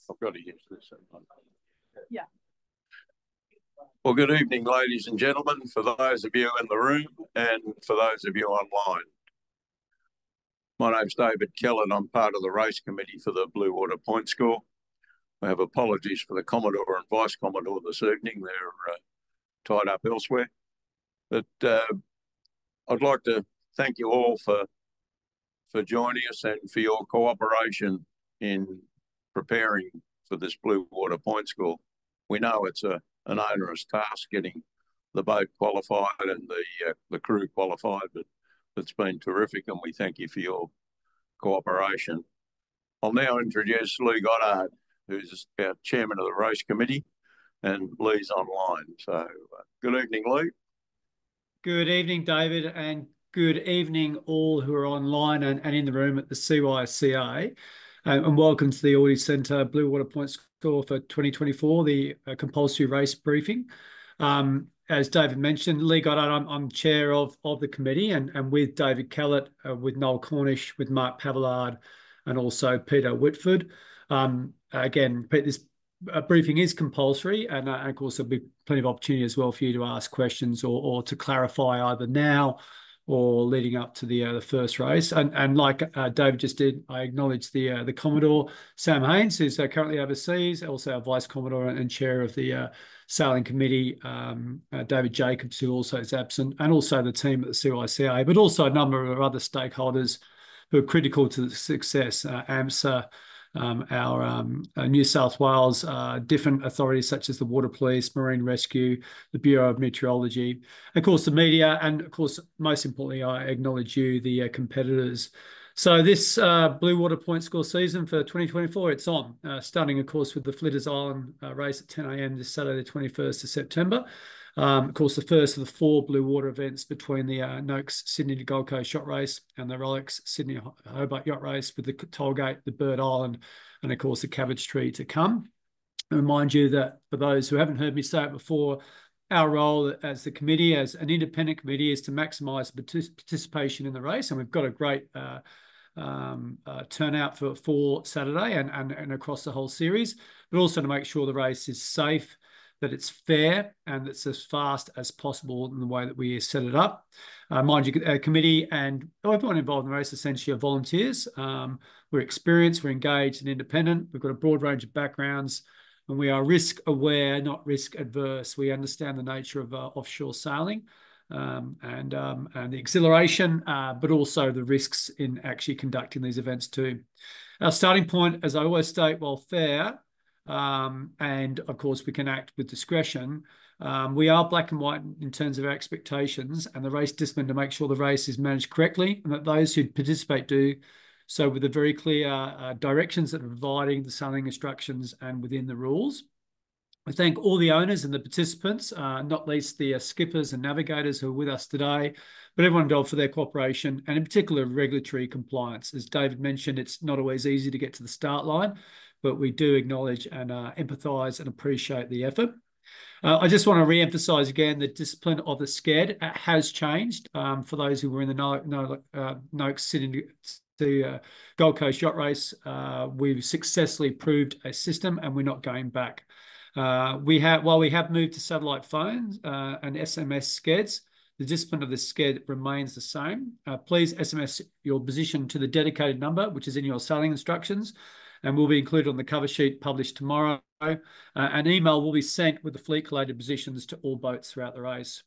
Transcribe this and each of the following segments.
I've got to use this. Yeah. Well, good evening, ladies and gentlemen, for those of you in the room and for those of you online. My name's David Kelly. I'm part of the race committee for the Blue Water Pointscore. I have apologies for the Commodore and Vice Commodore this evening. They're tied up elsewhere. But I'd like to thank you all for joining us and for your cooperation in preparing for this Blue Water Pointscore. We know it's an onerous task getting the boat qualified and the crew qualified, but it's been terrific, and we thank you for your cooperation. I'll now introduce Lee Goddard, who's our chairman of the race committee, and Lee's online. So good evening, Lee. Good evening, David, and good evening all who are online and in the room at the CYCA. And welcome to the Audi Centre Blue Water Pointscore for 2024, the compulsory race briefing. As David mentioned, Lee Goddard, I'm chair of the committee, and with David Kellett, with Noel Cornish, with Mark Pavillard, and also Peter Whitford. Again, this briefing is compulsory, and of course there'll be plenty of opportunity as well for you to ask questions or to clarify either now or leading up to the first race. And like David just did, I acknowledge the Commodore, Sam Haynes, who's currently overseas, also our Vice Commodore and chair of the sailing committee, David Jacobs, who also is absent, and also the team at the CYCA, but also a number of other stakeholders who are critical to the success, AMSA, our New South Wales, different authorities such as the Water Police, Marine Rescue, the Bureau of Meteorology, of course the media, and of course most importantly I acknowledge you, the competitors. So this Blue Water Pointscore season for 2024, it's on, starting of course with the Flinders Island race at 10 a.m. this Saturday the 21st of September. Of course, the first of the 4 Blue Water events between the Noakes Sydney to Gold Coast Yacht Race and the Rolex Sydney Hobart Yacht Race, with the Tollgate, the Bird Island, and of course the Cabbage Tree to come. I remind you that for those who haven't heard me say it before, our role as the committee, as an independent committee, is to maximise participation in the race, and we've got a great turnout for Saturday and across the whole series, but also to make sure the race is safe, that it's fair, and it's as fast as possible in the way that we set it up. Mind you, our committee and everyone involved in the race essentially are volunteers. We're experienced, we're engaged and independent. We've got a broad range of backgrounds, and we are risk aware, not risk adverse. We understand the nature of offshore sailing and the exhilaration, but also the risks in actually conducting these events too. Our starting point, as I always state, while fair, and of course we can act with discretion, we are black and white in terms of our expectations and the race discipline to make sure the race is managed correctly, and that those who participate do so with the very clear directions that are providing the sailing instructions and within the rules. I thank all the owners and the participants, not least the skippers and navigators who are with us today, but everyone involved for their cooperation, and in particular regulatory compliance. As David mentioned, it's not always easy to get to the start line, but we do acknowledge and empathise and appreciate the effort. I just want to re-emphasise again the discipline of the SCED has changed. For those who were in the Noakes Sydney to Gold Coast Yacht Race, we've successfully proved a system, and we're not going back. While we have moved to satellite phones and SMS SCEDs, the discipline of the SCED remains the same. Please SMS your position to the dedicated number, which is in your sailing instructions, and will be included on the cover sheet published tomorrow. An email will be sent with the fleet-collated positions to all boats throughout the race.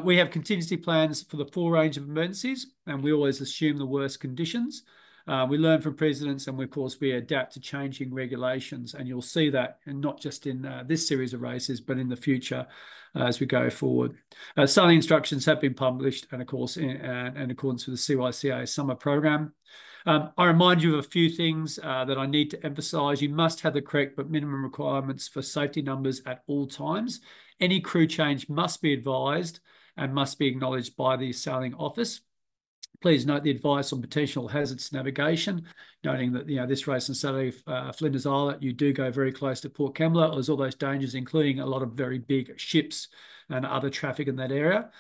We have contingency plans for the full range of emergencies, and we always assume the worst conditions. We learn from precedents, and of course we adapt to changing regulations, and you'll see that, and not just in this series of races, but in the future as we go forward. Sailing instructions have been published, and of course in accordance with the CYCA summer program. I remind you of a few things that I need to emphasise. You must have the correct but minimum requirements for safety numbers at all times. Any crew change must be advised and must be acknowledged by the sailing office. Please note the advice on potential hazards navigation, noting that this race on Saturday, Flinders Island, you do go very close to Port Kembla. There's all those dangers, including a lot of very big ships and other traffic in that area.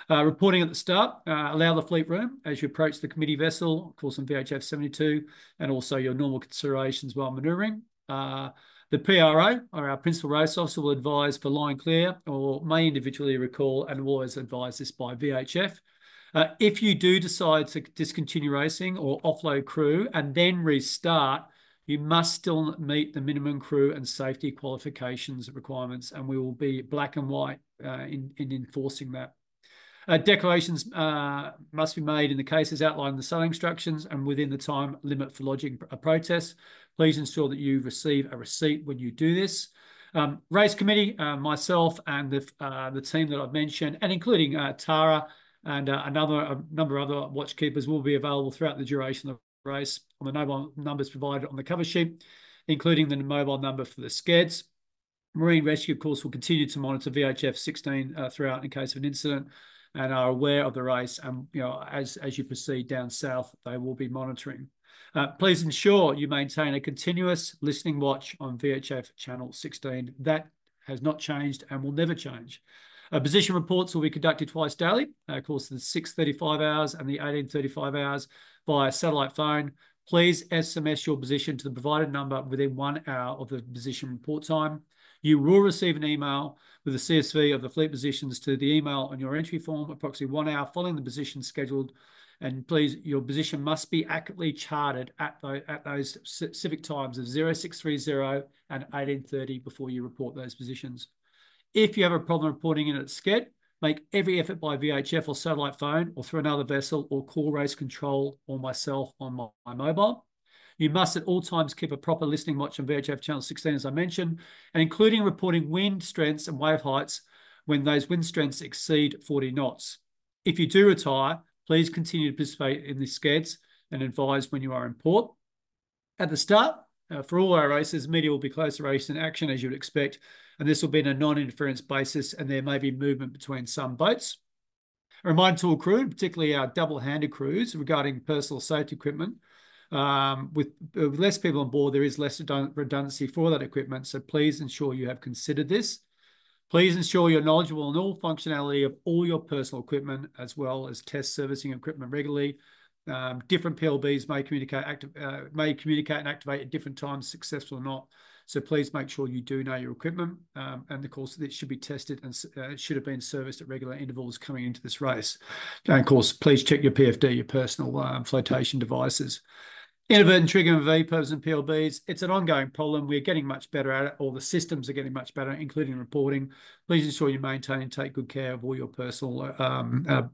Reporting at the start, allow the fleet room as you approach the committee vessel, of course on VHF 72, and also your normal considerations while manoeuvring. The PRO, or our principal race officer, will advise for line clear or may individually recall and will always advise this by VHF. If you do decide to discontinue racing or offload crew and then restart, you must still meet the minimum crew and safety qualifications requirements, and we will be black and white in enforcing that. Declarations must be made in the cases outlined in the sailing instructions and within the time limit for lodging a protest. Please ensure that you receive a receipt when you do this. Race committee, myself and the team that I've mentioned, and including Tara and a number of other watchkeepers, will be available throughout the duration of the race on the mobile numbers provided on the cover sheet, including the mobile number for the skeds. Marine Rescue, of course, will continue to monitor VHF 16 throughout in case of an incident, and are aware of the race. And as you proceed down south, they will be monitoring. Please ensure you maintain a continuous listening watch on VHF channel 16. That has not changed and will never change. Position reports will be conducted twice daily, of course, the 6:35 hours and the 18:35 hours via satellite phone. Please SMS your position to the provided number within 1 hour of the position report time. You will receive an email with the CSV of the fleet positions to the email on your entry form approximately 1 hour following the position scheduled. And please, your position must be accurately charted at those specific times of 0630 and 1830 before you report those positions. If you have a problem reporting in at SCED, make every effort by VHF or satellite phone or through another vessel, or call race control or myself on my mobile. You must at all times keep a proper listening watch on VHF channel 16, as I mentioned, and including reporting wind strengths and wave heights when those wind strengths exceed 40 knots. If you do retire, please continue to participate in the SCEDs and advise when you are in port. At the start, for all our races, media will be close to race in action, as you would expect, and this will be on a non-interference basis, and there may be movement between some boats. A reminder to all crew, particularly our double-handed crews, regarding personal safety equipment. With less people on board, there is less redundancy for that equipment, so please ensure you have considered this. Please ensure you're knowledgeable on all functionality of all your personal equipment, as well as test servicing equipment regularly. Different PLBs may communicate and activate at different times, successful or not. So please make sure you do know your equipment. And of course, it should be tested and it should have been serviced at regular intervals coming into this race. And of course, please check your PFD, your personal flotation devices. Inadvertent triggering of VPOs and PLBs, it's an ongoing problem. We're getting much better at it. All the systems are getting much better, including reporting. Please ensure you maintain and take good care of all your personal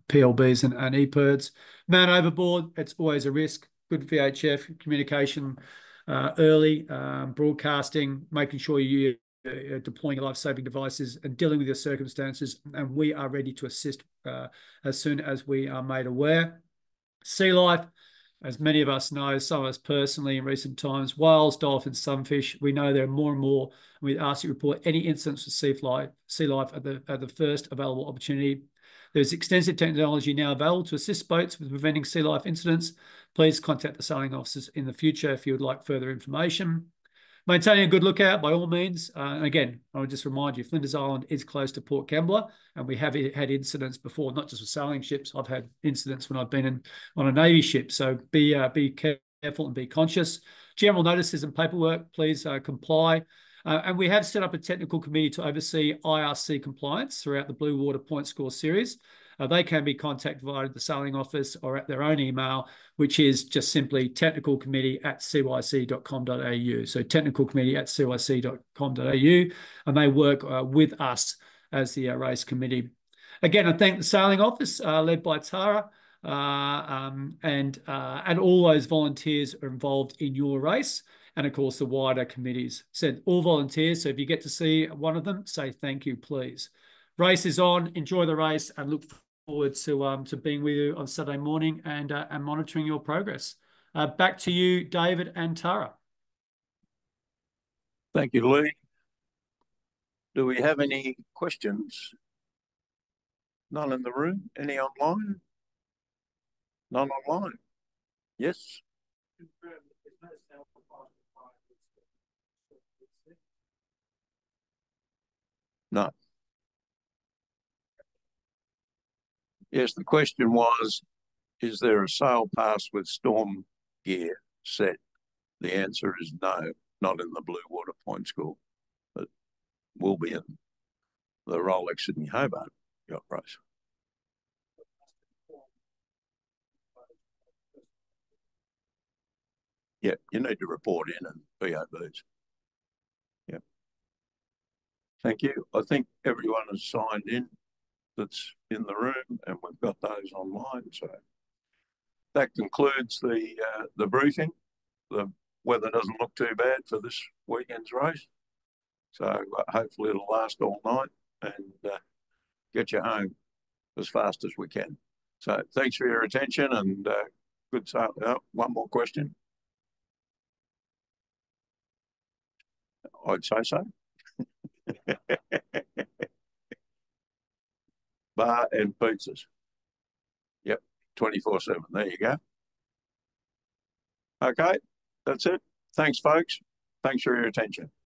PLBs and EPIRDs. Man overboard, it's always a risk. Good VHF communication early, broadcasting, making sure you're deploying life-saving devices and dealing with your circumstances. And we are ready to assist as soon as we are made aware. Sea life. As many of us know, some of us personally in recent times, whales, dolphins, sunfish, we know there are more and more. We ask you to report any incidents of sea life at the first available opportunity. There's extensive technology now available to assist boats with preventing sea life incidents. Please contact the sailing officers in the future if you would like further information. Maintaining a good lookout by all means. Again, I would just remind you, Flinders Island is close to Port Kembla, and we have had incidents before, not just with sailing ships. I've had incidents when I've been on a Navy ship. So be careful and be conscious. General notices and paperwork, please comply. And we have set up a technical committee to oversee IRC compliance throughout the Blue Water Pointscore series. They can be contacted via the sailing office or at their own email, which is just simply technicalcommittee@cyc.com.au. So technicalcommittee@cyc.com.au, and they work with us as the race committee. Again, I thank the sailing office led by Tara and all those volunteers are involved in your race. And of course, the wider committees. Said all volunteers. So if you get to see one of them, say thank you, please. Race is on. Enjoy the race and look forward to being with you on Saturday morning and monitoring your progress. Back to you, David and Tara. Thank you, Lee. Do we have any questions? None in the room? Any online? None online? Yes? No. Yes, the question was, is there a sail pass with storm gear set? The answer is no. not in the Blue Water Pointscore, but will be in the Rolex Sydney Hobart yacht race. Yeah, you need to report in and POBs. Yeah. Thank you. I think everyone has signed in that's in the room, and we've got those online. So that concludes the briefing. The weather doesn't look too bad for this weekend's race, so hopefully it'll last all night and get you home as fast as we can. So thanks for your attention and good start. One more question. I'd say so. Bar and pizzas. Yep, 24/7. There you go. Okay, that's it. Thanks, folks. Thanks for your attention.